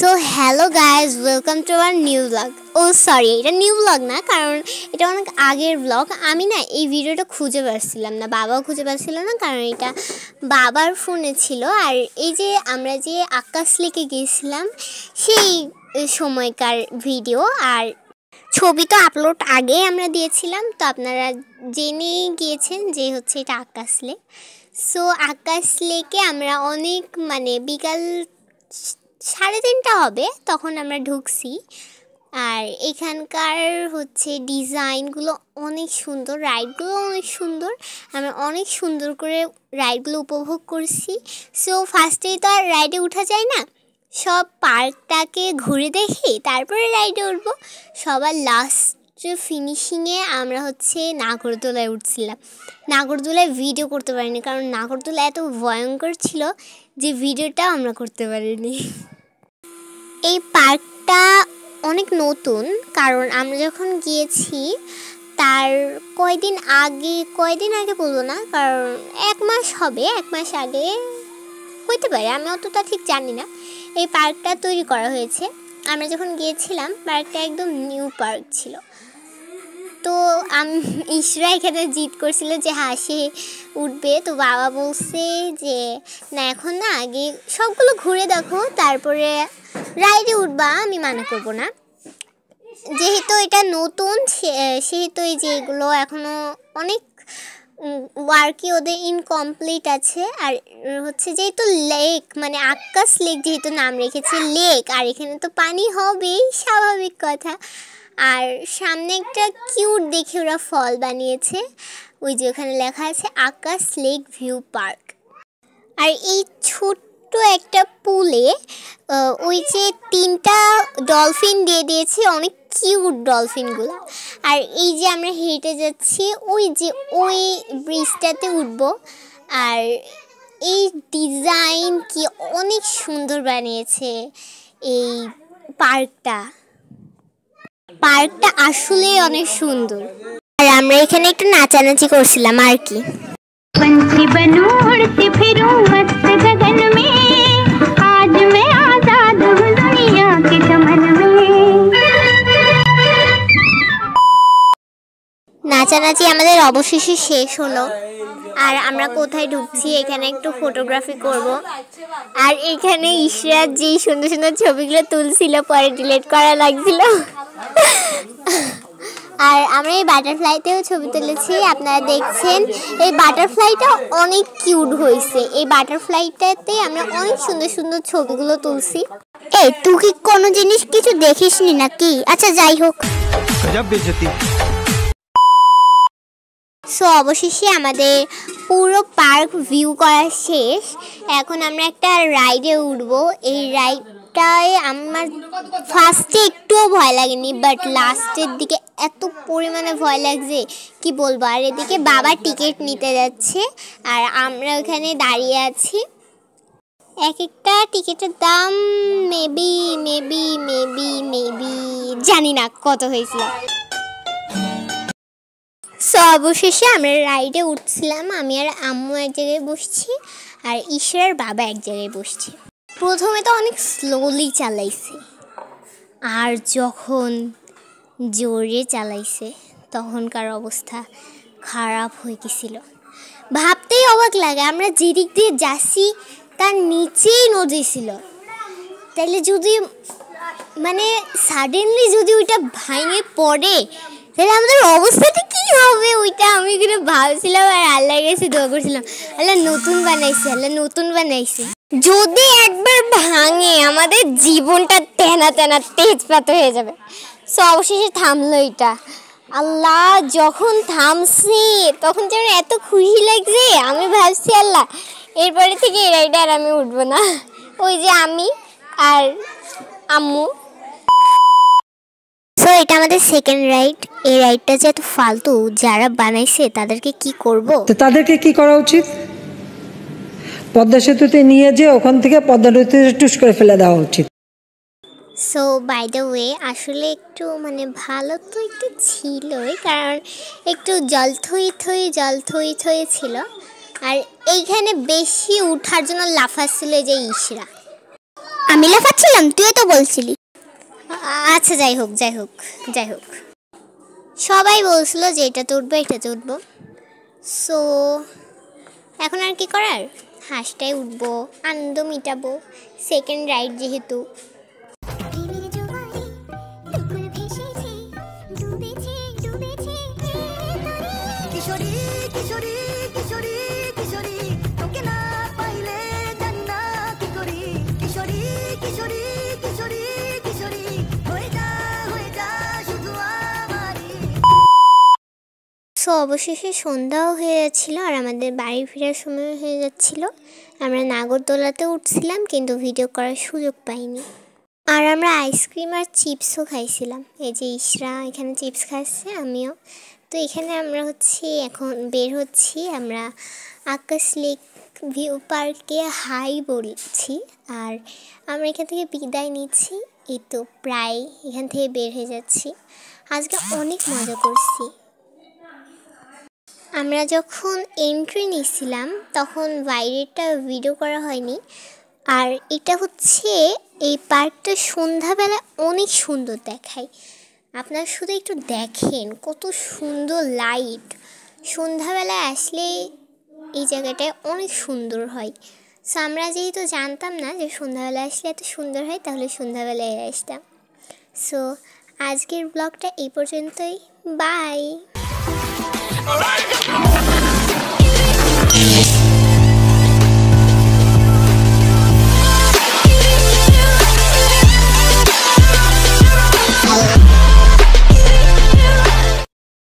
So hello guys, welcome to our new blog. Sorry, এটা new blog না, কারণ এটা অনেক আগের ব্লগ। আমি না এই ভিডিওটা খুঁজে পাচ্ছিলাম না, বাবাও খুঁজে পাচ্ছিল না, কারণ এটা বাবার ফোনে ছিল। আর এই যে আমরা যে আকাশ লেকে গিয়েছিলাম সেই সময়কার ভিডিও, আর ছবি তো আপলোড আগে আমরা দিয়েছিলাম, তো আপনারা জেনে গিয়েছেন যে হচ্ছে এটা আকাশ লেক। সো আকাশ লেকে আমরা অনেক বিকাল 3:30 হবে তখন আমরা ঢুকছি। আর এখানকার হচ্ছে ডিজাইনগুলো অনেক সুন্দর, রাইডগুলো অনেক সুন্দর। আমরা অনেক সুন্দর করে রাইডগুলো উপভোগ করছি। সো ফার্স্টেই তো আর রাইডে ওঠা যায় না, সব পার্কটাকে ঘুরে দেখি তারপরে রাইডে উঠবো। সবার লাস্ট ফিনিশিংয়ে আমরা হচ্ছে নাগরদোলায় উঠছিলাম। নাগরদোলায় ভিডিও করতে পারিনি, কারণ নাগরদোলা এত ভয়ঙ্কর ছিল যে ভিডিওটা আমরা করতে পারিনি। এই পার্কটা অনেক নতুন, কারণ আমরা যখন গিয়েছি তার কয়দিন আগে বলবো না, কারণ 1 মাস হবে, 1 মাস আগে হইতে পারে, আমি অতটা ঠিক জানি না। এই পার্কটা তৈরি করা হয়েছে। আমরা যখন গিয়েছিলাম পার্কটা একদম নিউ পার্ক ছিল। তো ইশরা এখানে জিদ করছিল যে হাসি উঠবে, তো বাবা বলছে যে না, এখন না, আগে সবগুলো ঘুরে দেখো তারপরে রাইডে উঠবা, আমি মানা করব না। যেহেতু এটা নতুন সেহেতু এই যে এগুলো এখনও অনেক ওয়ার্কই ওদের ইনকমপ্লিট আছে। আর হচ্ছে যেহেতু লেক, আকাশ লেক যেহেতু নাম রেখেছে লেক, আর এখানে তো পানি হবেই, স্বাভাবিক কথা। আর সামনে একটা কিউট দেখে ওরা ফল বানিয়েছে, ওই যে ওখানে লেখা আছে আকাশ লেক ভিউ পার্ক। আর এই ছোট্ট একটা পুলে ওই যে 3টা ডলফিন দিয়ে দিয়েছে, অনেক কিউট ডলফিনগুলো। আর এই যে আমরা হেঁটে যাচ্ছি, ওই ব্রিজটাতে উঠবো। আর এই ডিজাইন কি অনেক সুন্দর বানিয়েছে এই পার্কটা আসলে অনেক সুন্দর। আর আমরা এখানে একটু নাচানাচি করছিলাম আর কি। पंछी बनूं उड़ती फिरूं मस्त गगन में, आज मैं आजाद हूँ दुनिया के चमन में। নাচানাচি আমাদের অবশেষে শেষ হলো। আর আমরা কোথায় ঢুকছি, এখানে একটু ফটোগ্রাফি করব। আর এখানে ইশরা যেই সুন্দর সুন্দর ছবিগুলো তুলছিল, পরে ডিলিট করা লাগছিল। আর আমরা এই বাটারফ্লাইতেও ছবি তুলেছি, আপনারা দেখছেন। এই বাটারফ্লাইটা অনেক কিউট হয়েছে। এই বাটারফ্লাইটাতে আমরা অনেক সুন্দর সুন্দর ছবিগুলো তুলছি। এই তুই কি কোনো জিনিস কিছু দেখিসনি নাকি? আচ্ছা, যাই হোক। সো অবশেষে আমাদের পুরো পার্ক ভিউ করা শেষ। এখন আমরা একটা রাইডে উঠবো। এই রাইডটায় আমার ফার্স্টে একটুও ভয় লাগেনি, বাট লাস্টের দিকে এত পরিমাণে ভয় লাগছে কি বলবো। আর এদিকে বাবা টিকিট নিতে যাচ্ছে, আর আমরা ওখানে দাঁড়িয়ে আছি। এক একটা টিকিটের দাম মেবি জানি না কত হয়েছিল। সো অবশেষে আমরা রাইডে উঠছিলাম। আমি আর আম্মু এক জায়গায় বসছি, আর ঈশ্বরের বাবা এক জায়গায় বসছে। প্রথমে তো অনেক স্লোলি চালাইছে, আর যখন জোরে চালাইছে তখনকার অবস্থা খারাপ হয়ে গেছিল। ভাবতেই অবাক লাগে, আমরা যেদিক দিয়ে যাচ্ছি তার নিচেই নদী ছিল। তাহলে যদি সাডেনলি যদি ওইটা ভেঙে পড়ে, তাহলে আমাদের অবস্থাটা কি হবে, ওইটা আমি এখানে ভাবছিলাম। আর আল্লাহর কাছে দোয়া করছিলাম, আল্লাহ নতুন বানাইছে। যদি একবার ভাঙে আমাদের জীবনটা তেনা তেজপাত হয়ে যাবে। সো অবশেষে থামলো এটা। আল্লাহ, যখন থামছে তখন যেন এত খুশি লাগছে, আমি ভাবছি আল্লাহ এরপরে থেকে এই রাইডে আর আমি উঠবো না। ওই যে আমি আর আম্মু। সো এটা আমাদের সেকেন্ড রাইড। এই রাইডটা যে এত ফালতু, যারা বানাইছে তাদেরকে কি করব? তাদেরকে কি করা উচিত? পদ্মা সেতুতে নিয়ে যে ওখান থেকে পদ্মা নদীতে টুস করে ফেলে দেওয়া উচিত। সো বাই দ্য ওয়ে, আসলে একটু ভালো তো একটু ছিলই, কারণ একটু জল থই ছিল। আর এইখানে বেশি উঠার জন্য লাফাচ্ছিল যে ইশরা। আমি লাফাচ্ছিলাম, তুইও তো বলছিলি। আচ্ছা যাই হোক যাই হোক যাই হোক, সবাই বলছিল যে এটা উঠবো এটাতে উঠবো। সো এখন আর কি করার, হাঁসটাই উঠবো, আনন্দ মিটাবো, সেকেন্ড রাইড যেহেতু। সো অবশেষে সন্ধ্যাও হয়ে যাচ্ছিলো আর আমাদের বাড়ি ফেরার সময় হয়ে যাচ্ছিলো। আমরা নাগরদোলাতে উঠছিলাম কিন্তু ভিডিও করার সুযোগ পাইনি। আর আমরা আইসক্রিম আর চিপসও খাইছিলাম। এই যে ইশরা এখানে চিপস খাচ্ছে, আমিও। তো এখানে আমরা এখন বের হচ্ছি, আমরা আকাশ লেক ভিউ পার্কে হাই বলছি। আর আমরা এখান থেকে বিদায় নিচ্ছি, এই তো প্রায় এখান থেকে বের হয়ে যাচ্ছি। আজকে অনেক মজা করছি। আমরা যখন এন্ট্রি নিয়েছিলাম তখন বাইরেটা ভিডিও করা হয়নি। আর এটা এই পার্কটা সন্ধ্যাবেলা অনেক সুন্দর দেখায়। আপনারা শুধু একটু দেখেন কত সুন্দর লাইট। সন্ধ্যাবেলায় আসলে এই জায়গাটায় অনেক সুন্দর হয়। সো আমরা যেহেতু জানতাম না যে সন্ধ্যাবেলায় আসলে এত সুন্দর হয়, তাহলে সন্ধ্যাবেলায় আসতাম। সো আজকের ব্লগটা এই পর্যন্তই, বাই।